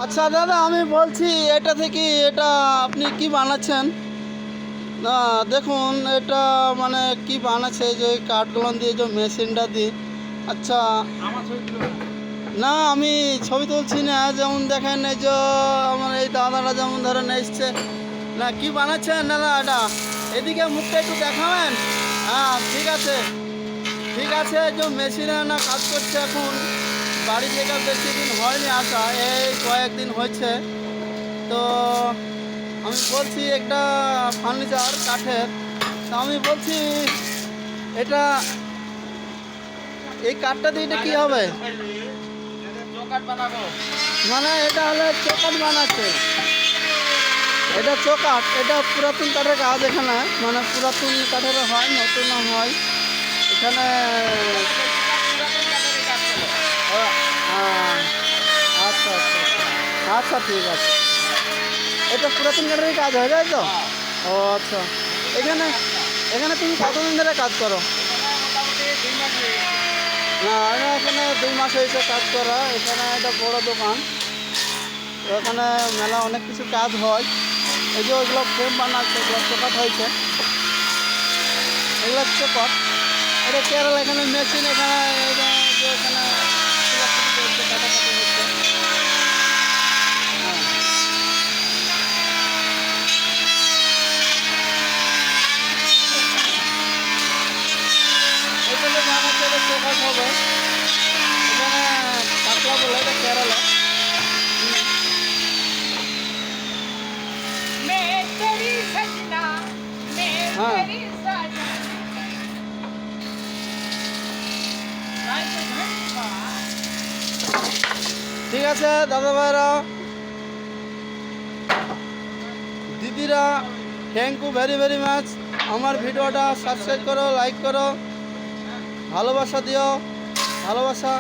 আচ্ছা দাদা, আমি বলছি এটা থেকে এটা আপনি কি বানাচ্ছেন? না দেখুন, এটা মানে কি বানাচ্ছে যে কাঠগুলো দিয়ে যে মেশিনটা দিয়ে। আচ্ছা, না আমি ছবি তুলছি না, যেমন দেখেন এই যে আমার এই দাদারা যেমন ধরেন এসছে। না কি বানাচ্ছেন দাদা এটা? এদিকে মুখটা একটু দেখাবেন। হ্যাঁ ঠিক আছে, ঠিক আছে। এই যে মেশিনে না কাজ করছে এখন। বাড়ি থেকে বেশি দিন হয়নি আসা, এই কয়েকদিন হয়েছে। তো আমি বলছি একটা ফার্নিচার কাঠের, তা আমি বলছি এটা এই কাঠটা দিয়ে এটা কী হবে? মানে এটা হলে চৌকাঠ বানাচ্ছে, এটা চৌকাঠ, এটা পুরাতন কাঠের কাজ এখানে, মানে পুরাতন কাঠের হয়, নতুন হয় এখানে। হ্যাঁ, আচ্ছা আচ্ছা আচ্ছা, আচ্ছা ঠিক আছে। এটা পুরাতন কাঠেরই কাজ হয় তাই তো? ও আচ্ছা। এখানে এখানে তুমি কতদিন ধরে কাজ করো? না আমি এখানে 2 মাস হয়েছে কাজ করা। এখানে একটা বড় দোকান, তো এখানে মেলা অনেক কিছু কাজ হয়। এই যে ওইগুলো ফ্রেম বানাচ্ছে, এগুলো চোকাট হয়েছে, এগুলো চোকাট। এটা কেরালা, এখানে মেশিন, এখানে যে এখানে কাটাকাটি হচ্ছে। হ্যাঁ, এটা যে বানাচ্ছে এটা চোকাট হবে। এখানে পাতলা বলে, এটা কেরালা। मैं तेरी सजना मैं हाँ। तेरी सजना रात घंटा ঠিক আছে দাদা ভাইরা, দিদিরা, thank you very very much. আমার ভিডিওটা সাবস্ক্রাইব করো, লাইক করো, ভালোবাসা দিও, ভালোবাসা।